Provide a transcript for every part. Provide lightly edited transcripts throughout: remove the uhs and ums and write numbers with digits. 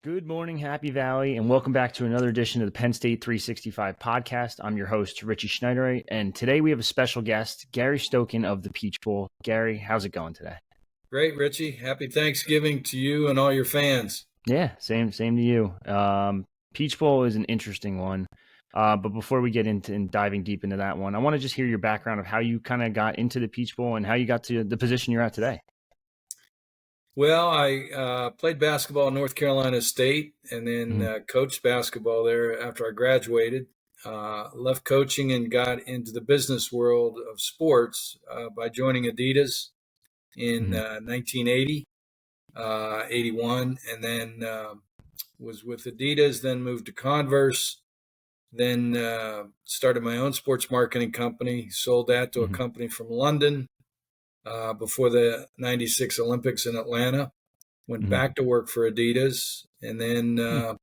Good morning, Happy Valley, and welcome back to another edition of the Penn State 365 podcast. I'm your host, Richie Schnyderite, and today we have a special guest, Gary Stokan of the PeachBowl. Gary, how's it going today? Great, Richie. Happy Thanksgiving to you and all your fans. Yeah, same to you. PeachBowl is an interesting one, but before we get into and diving deep into that one, I want to just hear your background of how you kind of got into the PeachBowl and how you got to the position you're at today. Well, I played basketball at North Carolina State and then coached basketball there after I graduated. Left coaching and got into the business world of sports by joining Adidas in 1980, 81, and then was with Adidas, then moved to Converse, then started my own sports marketing company, sold that to a company from London. Before the 96 Olympics in Atlanta, went back to work for Adidas, and then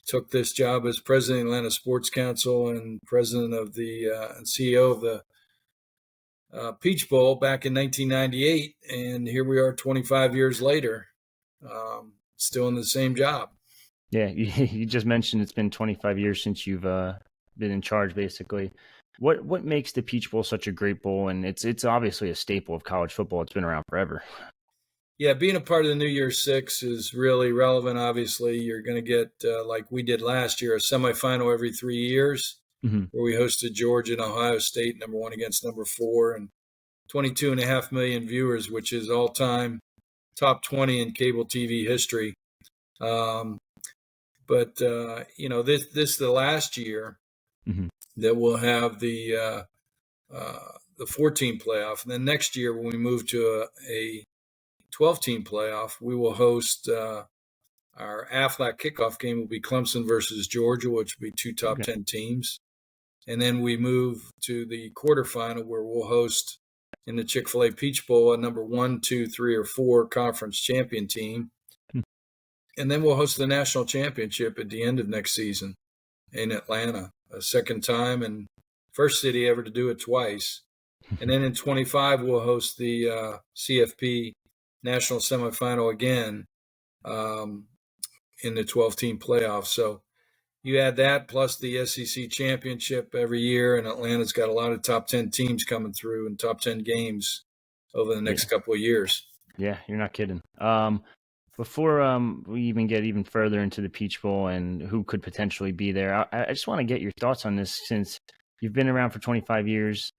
took this job as president of Atlanta Sports Council and president of the and CEO of the PeachBowl back in 1998. And here we are 25 years later, still in the same job. Yeah, you just mentioned it's been 25 years since you've been in charge, basically. What makes the PeachBowl such a great bowl? And it's obviously a staple of college football. It's been around forever. Yeah, being a part of the New Year's Six is really relevant. Obviously, you're going to get, like we did last year, a semifinal every 3 years, where we hosted Georgia and Ohio State, number one against number four, and 22.5 million viewers, which is all-time top 20 in cable TV history. But this is the last year that we'll have the 14 playoff. And then next year, when we move to a 12-team playoff, we will host our Aflac kickoff game will be Clemson versus Georgia, which will be two top 10 teams. And then we move to the quarterfinal where we'll host in the Chick-Fil-A PeachBowl a number 1, 2, 3, or 4 conference champion team. And then we'll host the national championship at the end of next season in Atlanta, a second time and first city ever to do it twice. And then in 25, we'll host the CFP national semifinal again in the 12-team playoff. So you add that plus the SEC championship every year, and Atlanta's got a lot of top 10 teams coming through and top 10 games over the next couple of years. Yeah, you're not kidding. Before we even get even further into the PeachBowl and who could potentially be there, I just want to get your thoughts on this since you've been around for 25 years.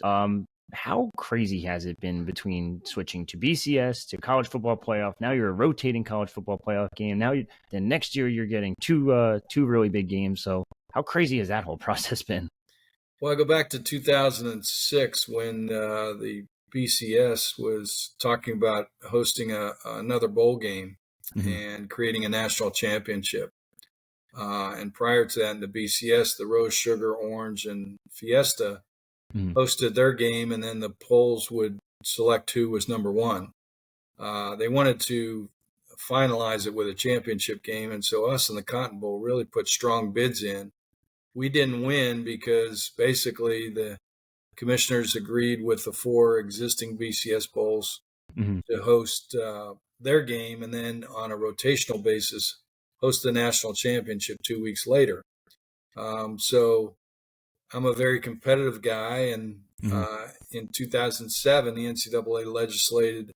How crazy has it been between switching to BCS to college football playoff? Now you're a rotating college football playoff game. Then next year you're getting two really big games. So how crazy has that whole process been? Well, I go back to 2006 when the BCS was talking about hosting another bowl game and creating a national championship. And prior to that, in the BCS, the Rose, Sugar, Orange, and Fiesta hosted their game, and then the polls would select who was number one. They wanted to finalize it with a championship game, and so us in the Cotton Bowl really put strong bids in. We didn't win because basically the commissioners agreed with the 4 existing BCS bowls to host their game, and then on a rotational basis host the national championship 2 weeks later. So I'm a very competitive guy, and in 2007, the NCAA legislated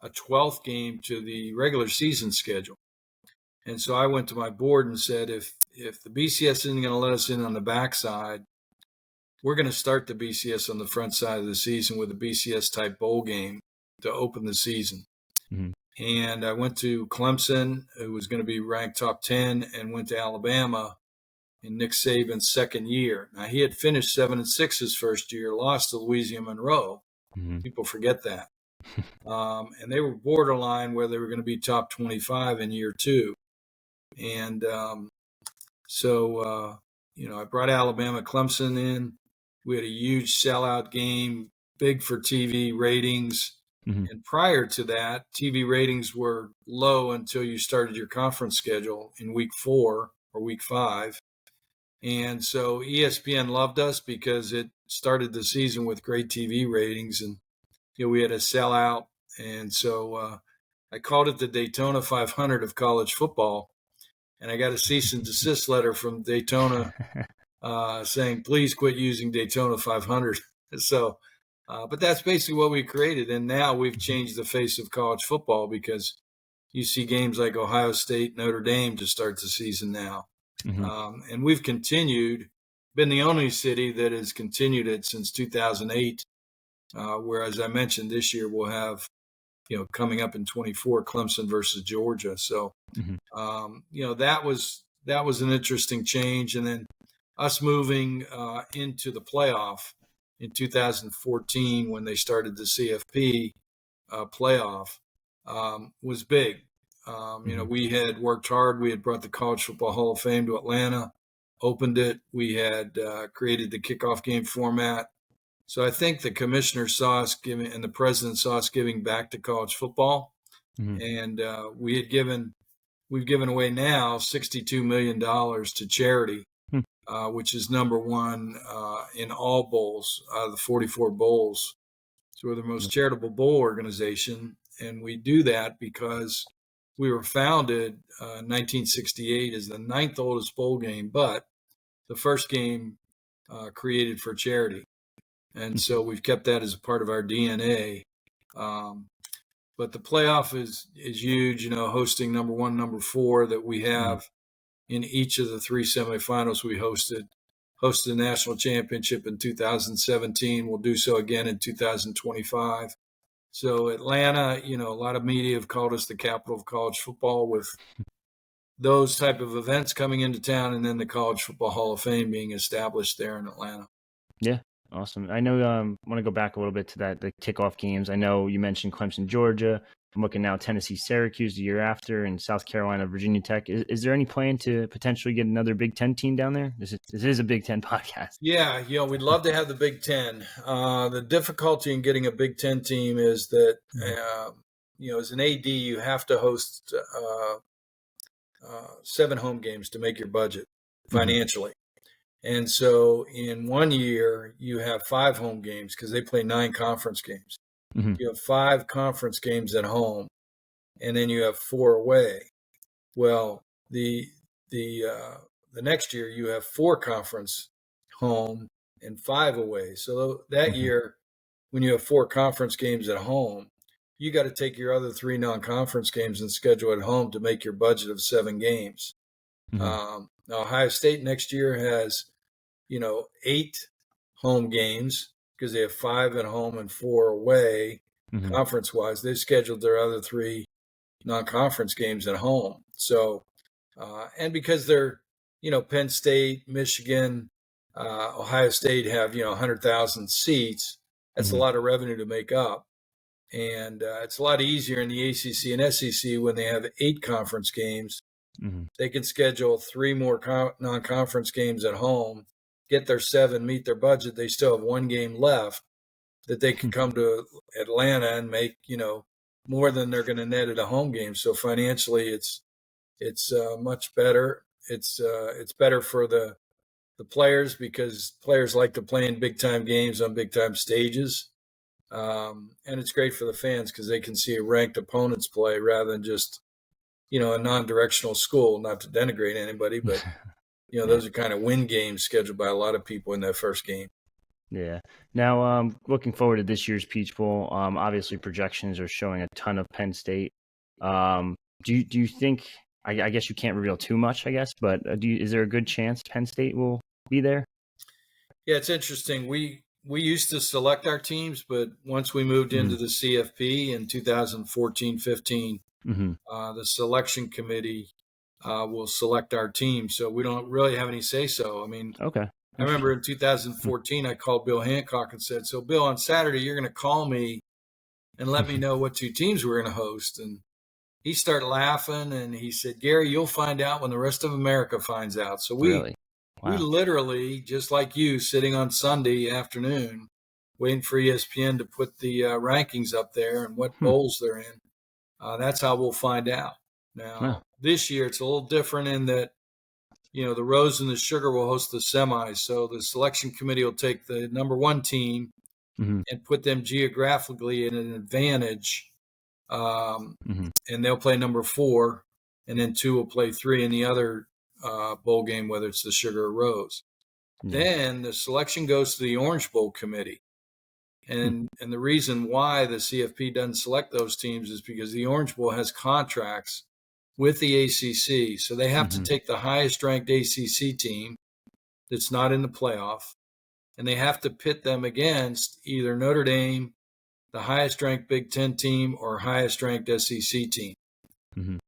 a 12th game to the regular season schedule. And so I went to my board and said, if the BCS isn't going to let us in on the backside, we're going to start the BCS on the front side of the season with a BCS-type bowl game to open the season. And I went to Clemson, who was going to be ranked top 10, and went to Alabama in Nick Saban's second year. Now, he had finished 7-6 his first year, lost to Louisiana Monroe. People forget that. And they were borderline where they were going to be top 25 in year 2. And so I brought Alabama Clemson in. We had a huge sellout game, big for TV ratings. And prior to that, TV ratings were low until you started your conference schedule in week 4 or week 5. And so ESPN loved us because it started the season with great TV ratings, and we had a sellout. And so I called it the Daytona 500 of college football. and I got a cease and desist letter from Daytona saying, please quit using Daytona 500. So, but that's basically what we created. And now we've changed the face of college football because you see games like Ohio State, Notre Dame to start the season now. And we've been the only city that has continued it since 2008. Where, as I mentioned, this year we'll have, coming up in 24, Clemson versus Georgia. So, that was an interesting change. And then us moving into the playoff in 2014 when they started the CFP playoff was big. We had worked hard. We had brought the College Football Hall of Fame to Atlanta, opened it. We had created the kickoff game format. So I think the commissioner saw us giving, and the president saw us giving back to college football. And we've given away now $62 million to charity, which is number one in all bowls, the 44 bowls. So we're the most charitable bowl organization. And we do that because we were founded in 1968 as the 9th oldest bowl game, but the first game created for charity. And so we've kept that as a part of our DNA. But the playoff is huge, hosting number 1, number 4 that we have in each of the 3 semifinals we hosted. Hosted the national championship in 2017. We'll do so again in 2025. So Atlanta, a lot of media have called us the capital of college football with those type of events coming into town, and then the College Football Hall of Fame being established there in Atlanta. Yeah. Awesome. I know I want to go back a little bit to the kickoff games. I know you mentioned Clemson, Georgia. I'm looking now Tennessee, Syracuse the year after, and South Carolina, Virginia Tech. Is there any plan to potentially get another Big Ten team down there? This is a Big Ten podcast. Yeah, we'd love to have the Big Ten. The difficulty in getting a Big Ten team is that, as an AD, you have to host 7 home games to make your budget financially. And so in 1 year, you have 5 home games because they play 9 conference games. You have 5 conference games at home, and then you have 4 away. Well, the next year you have 4 conference home and 5 away. So that year, when you have 4 conference games at home, you got to take your other 3 non-conference games and schedule at home to make your budget of 7 games. Now Ohio State next year has 8 home games because they have 5 at home and 4 away. Conference-wise, they've scheduled their other 3 non-conference games at home. So, and because they're, Penn State, Michigan, Ohio State have, 100,000 seats, that's a lot of revenue to make up. And it's a lot easier in the ACC and SEC when they have 8 conference games. They can schedule 3 more non-conference games at home, get their 7, meet their budget. They still have 1 game left that they can come to Atlanta and make, more than they're going to net at a home game. So financially, it's much better. It's better for the players because players like to play in big time games on big time stages. And it's great for the fans because they can see ranked opponents play rather than just, a non-directional school, not to denigrate anybody, but, those are kind of win games scheduled by a lot of people in that first game. Yeah. Now, looking forward to this year's Peach Bowl, obviously projections are showing a ton of Penn State. Do you think, I guess you can't reveal too much, I guess, but is there a good chance Penn State will be there? Yeah, it's interesting. We used to select our teams, but once we moved into the CFP in 2014-15, the selection committee will select our team. So we don't really have any say-so. I mean, okay. I remember in 2014, I called Bill Hancock and said, so Bill, on Saturday, you're going to call me and let me know what 2 teams we're going to host. And he started laughing and he said, Gary, you'll find out when the rest of America finds out. So we literally, just like you, sitting on Sunday afternoon, waiting for ESPN to put the rankings up there and what bowls they're in. That's how we'll find out. Now, this year, it's a little different in that, the Rose and the Sugar will host the semis. So the selection committee will take the number 1 team and put them geographically in an advantage. And they'll play number 4. and then 2 will play 3 in the other bowl game, whether it's the Sugar or Rose. Yeah. Then the selection goes to the Orange Bowl committee. And the reason why the CFP doesn't select those teams is because the Orange Bowl has contracts with the ACC. So they have to take the highest ranked ACC team that's not in the playoff, and they have to pit them against either Notre Dame, the highest ranked Big Ten team, or highest ranked SEC team.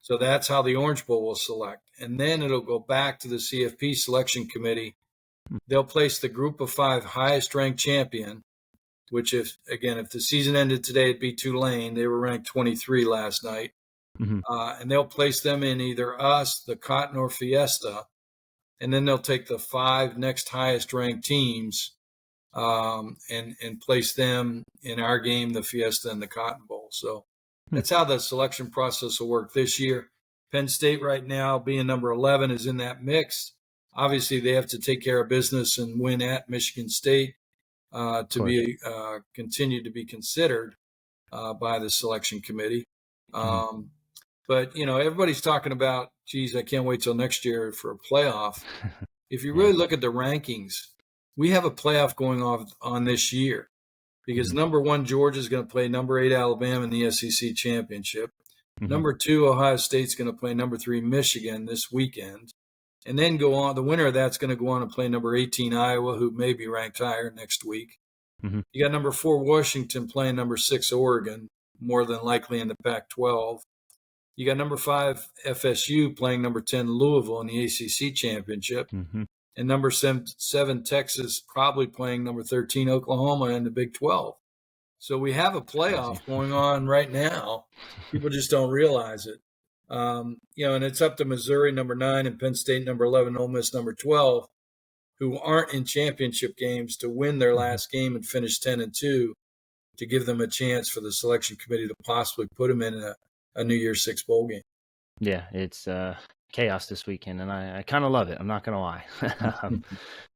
So that's how the Orange Bowl will select. And then it'll go back to the CFP selection committee. They'll place the group of 5 highest ranked champion, which if the season ended today, it'd be Tulane. They were ranked 23 last night. And they'll place them in either us, the Cotton, or Fiesta. And then they'll take the 5 next highest ranked teams and place them in our game, the Fiesta and the Cotton Bowl. So that's how the selection process will work this year. Penn State right now, being number 11, is in that mix. Obviously, they have to take care of business and win at Michigan State to be continue to be considered by the selection committee. But, everybody's talking about, geez, I can't wait till next year for a playoff. If you really look at the rankings, we have a playoff going on this year because number 1, Georgia is going to play number 8, Alabama in the SEC championship. Number 2, Ohio State's going to play number 3, Michigan this weekend. And then go on. The winner of that's going to go on and play number 18, Iowa, who may be ranked higher next week. You got number 4, Washington playing number 6, Oregon, more than likely in the Pac-12. You got number 5, FSU playing number 10, Louisville in the ACC championship. And number 7, Texas probably playing number 13, Oklahoma in the Big 12. So we have a playoff going on right now. People just don't realize it. And it's up to Missouri, number 9, and Penn State, number 11, Ole Miss, number 12, who aren't in championship games, to win their last game and finish 10-2 to give them a chance for the selection committee to possibly put them in a New Year's Six bowl game. Yeah, it's chaos this weekend, and I kind of love it. I'm not going to lie.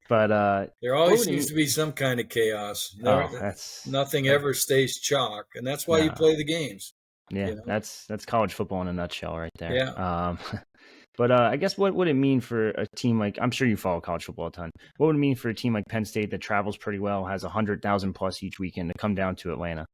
But there always seems to be some kind of chaos. Nothing ever stays chalk, and that's why you play the games. Yeah, that's college football in a nutshell right there. Yeah. But I guess what would it mean for a team like, I'm sure you follow college football a ton, what would it mean for a team like Penn State that travels pretty well, has 100,000 plus each weekend to come down to Atlanta?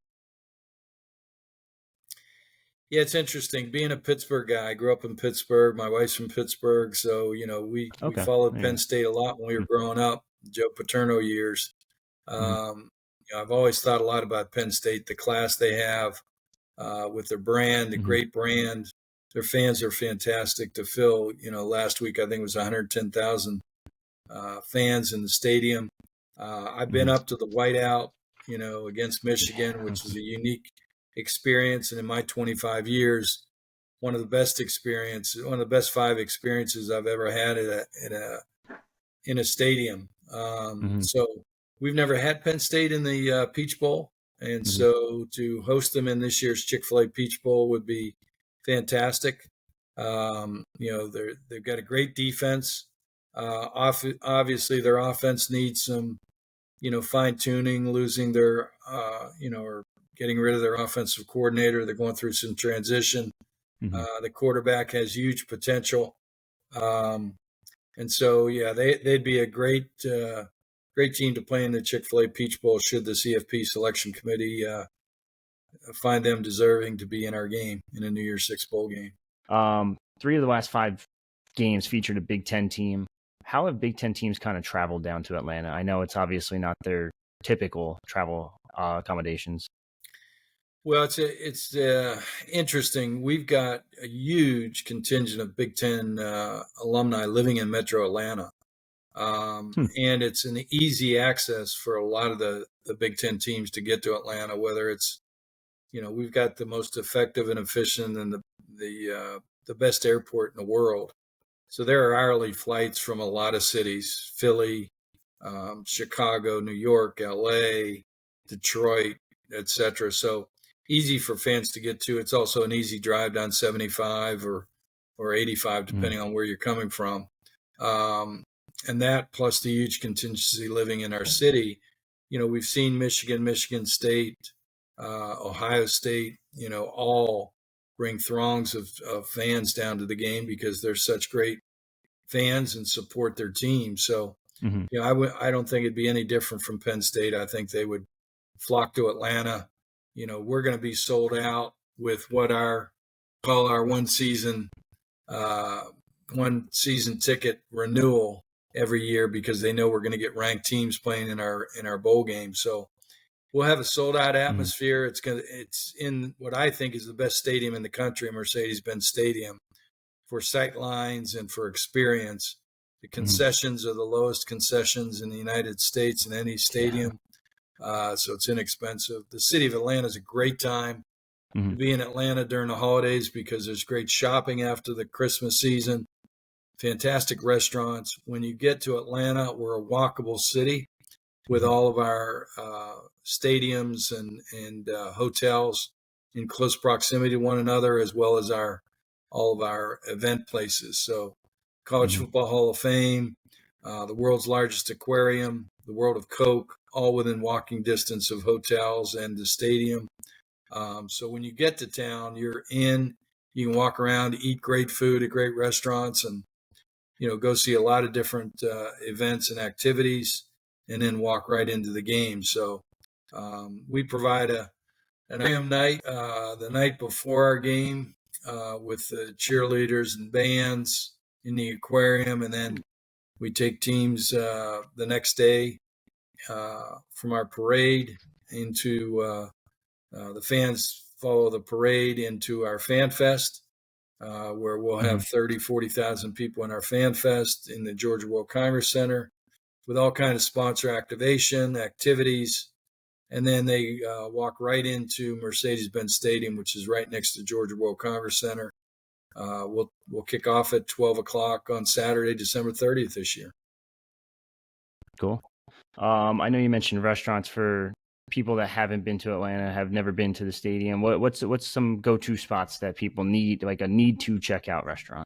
Yeah, it's interesting. Being a Pittsburgh guy, I grew up in Pittsburgh. My wife's from Pittsburgh. So, we followed Penn State a lot when we were growing up, Joe Paterno years. I've always thought a lot about Penn State, the class they have with their brand, the great brand. Their fans are fantastic to fill. Last week, I think it was 110,000 fans in the stadium. I've been up to the whiteout, against Michigan, which is a unique experience. And in my 25 years, one of the best 5 experiences I've ever had in a stadium. So we've never had Penn State in the Peach Bowl. And so to host them in this year's Chick-Fil-A Peach Bowl would be fantastic. They've got a great defense. Obviously their offense needs some, fine tuning, losing their, or getting rid of their offensive coordinator. They're going through some transition. The quarterback has huge potential. And so, they'd be a great team to play in the Chick-fil-A Peach Bowl should the CFP selection committee find them deserving to be in our game in a New Year's Six bowl game. 3 of the last 5 games featured a Big Ten team. How have Big Ten teams kind of traveled down to Atlanta? I know it's obviously not their typical travel accommodations. Well, it's interesting. We've got a huge contingent of Big Ten alumni living in Metro Atlanta. And it's an easy access for a lot of the Big Ten teams to get to Atlanta, whether it's, we've got the most effective and efficient and the best airport in the world. So there are hourly flights from a lot of cities, Philly, Chicago, New York, LA, Detroit, etc. So easy for fans to get to. It's also an easy drive down 75 or 85, depending on where you're coming from. And that plus the huge contingency living in our city, we've seen Michigan State, Ohio State, all bring throngs of fans down to the game because they're such great fans and support their team. So, I don't think it'd be any different from Penn State. I think they would flock to Atlanta. We're going to be sold out with what call our one season ticket renewal every year, because they know we're going to get ranked teams playing in our bowl game. So we'll have a sold out atmosphere. It's in what I think is the best stadium in the country, Mercedes-Benz Stadium, for sight lines and for experience. The concessions are the lowest concessions in the United States in any stadium. So it's inexpensive. The city of Atlanta is a great time to be in Atlanta during the holidays, because there's great shopping after the Christmas season, fantastic restaurants. When you get to Atlanta, we're a walkable city with all of our stadiums and hotels in close proximity to one another, as well as all of our event places. So College Football Hall of Fame, the world's largest aquarium, the World of Coke, all within walking distance of hotels and the stadium. So when you get to town, you can walk around, eat great food at great restaurants, and go see a lot of different events and activities, and then walk right into the game. So we provide an aquarium night the night before our game with the cheerleaders and bands in the aquarium, and then we take teams the next day from our parade into the fans follow the parade into our Fan Fest, where we'll have 30, 40,000 people in our Fan Fest in the Georgia World Congress Center with all kinds of sponsor activation, activities. And then they walk right into Mercedes-Benz Stadium, which is right next to Georgia World Congress Center. We'll kick off at 12 o'clock on Saturday, December 30th this year. Cool. I know you mentioned restaurants for people that haven't been to Atlanta, have never been to the stadium. What's some go-to spots that people need, like a need to check out restaurant?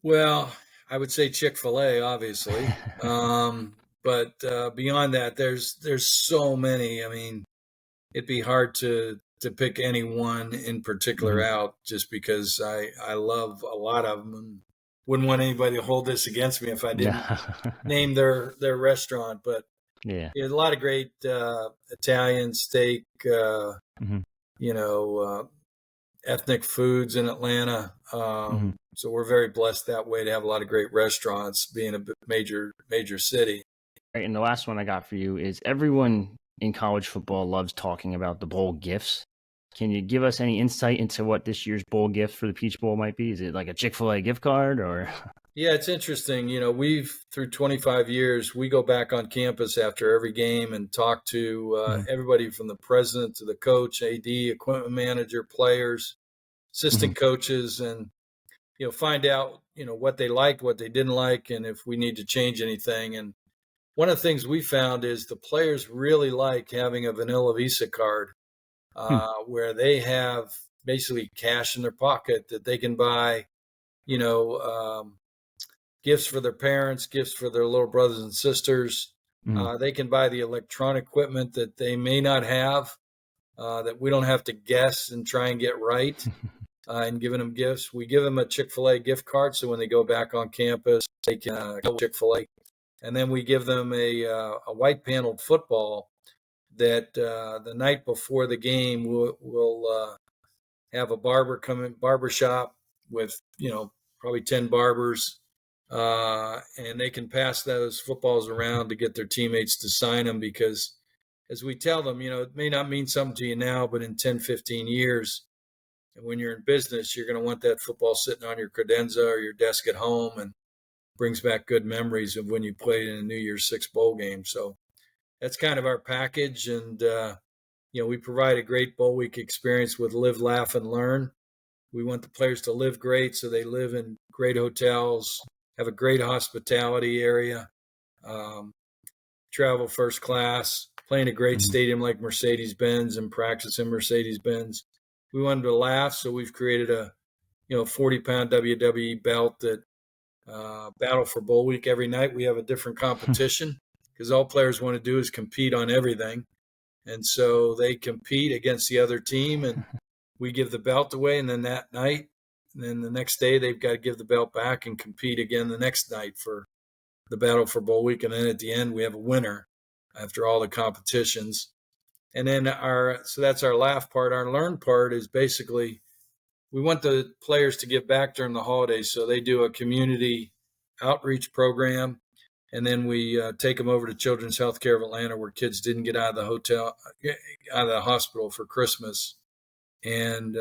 Well, I would say Chick-fil-A, obviously. But beyond that, there's so many. I mean, it'd be hard to pick any one in particular out, just because I love a lot of them, and wouldn't want anybody to hold this against me if I didn't name their restaurant. But there's a lot of great Italian steak, ethnic foods in Atlanta. So we're very blessed that way to have a lot of great restaurants, being a major city. Right, and the last one I got for you is, everyone in college football loves talking about the bowl gifts. Can you give us any insight into what this year's bowl gift for the Peach Bowl might be? Is it like a Chick-fil-A gift card, or? Yeah, it's interesting. Through 25 years, we go back on campus after every game and talk to everybody from the president to the coach, AD, equipment manager, players, assistant coaches, and find out what they liked, what they didn't like, and if we need to change anything. And one of the things we found is the players really like having a vanilla Visa card, where they have basically cash in their pocket that they can buy, gifts for their parents, gifts for their little brothers and sisters. They can buy the electronic equipment that they may not have, that we don't have to guess and try and get right, and giving them gifts. We give them a Chick-fil-A gift card, so when they go back on campus, they can go Chick-fil-A. And then we give them a white paneled football that the night before the game we'll have a barber shop with probably 10 barbers, and they can pass those footballs around to get their teammates to sign them, because as we tell them, it may not mean something to you now, but in 10, 15 years, and when you're in business, you're going to want that football sitting on your credenza or your desk at home, and brings back good memories of when you played in a New Year's Six bowl game. So that's kind of our package. And, we provide a great bowl week experience with Live, Laugh, and Learn. We want the players to live great, so they live in great hotels, have a great hospitality area, travel first class, play in a great stadium like Mercedes-Benz, and practice in Mercedes-Benz. We want them to laugh, so we've created a 40-pound WWE belt that battle for bowl week. Every night we have a different competition, because all players want to do is compete on everything. And so they compete against the other team, and we give the belt away, and then that night, and then the next day they've got to give the belt back and compete again the next night for the battle for bowl week. And then at the end, we have a winner after all the competitions. And then so that's our laugh part. Our learn part is basically we want the players to give back during the holidays. So they do a community outreach program. And then we take them over to Children's Healthcare of Atlanta, where kids didn't get out of the hospital for Christmas. And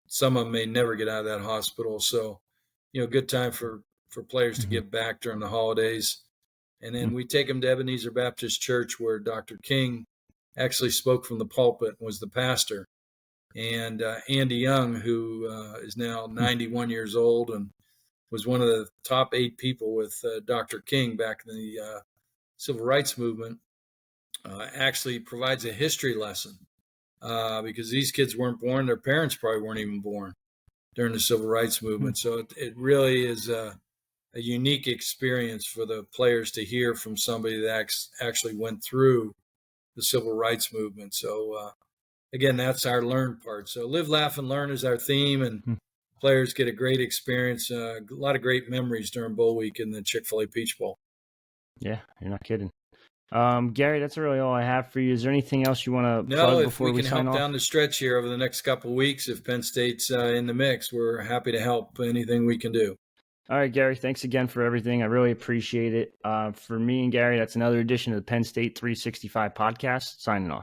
some of them may never get out of that hospital. So, good time for players to give back during the holidays. And then we take them to Ebenezer Baptist Church, where Dr. King actually spoke from the pulpit and was the pastor. And Andy Young, who is now 91 years old and was one of the top 8 people with Dr. King back in the Civil Rights Movement, actually provides a history lesson because these kids weren't born. Their parents probably weren't even born during the Civil Rights Movement. So it really is a unique experience for the players to hear from somebody that actually went through the Civil Rights Movement. So, again, that's our learn part. So live, laugh, and learn is our theme, and players get a great experience, a lot of great memories during bowl week in the Chick-Fil-A Peach Bowl. Yeah, you're not kidding. Gary, that's really all I have for you. Is there anything else you want to plug before we sign off? No, if we can help down the stretch here over the next couple of weeks, if Penn State's in the mix, we're happy to help anything we can do. All right, Gary, thanks again for everything. I really appreciate it. For me and Gary, that's another edition of the Penn State 365 podcast. Signing off.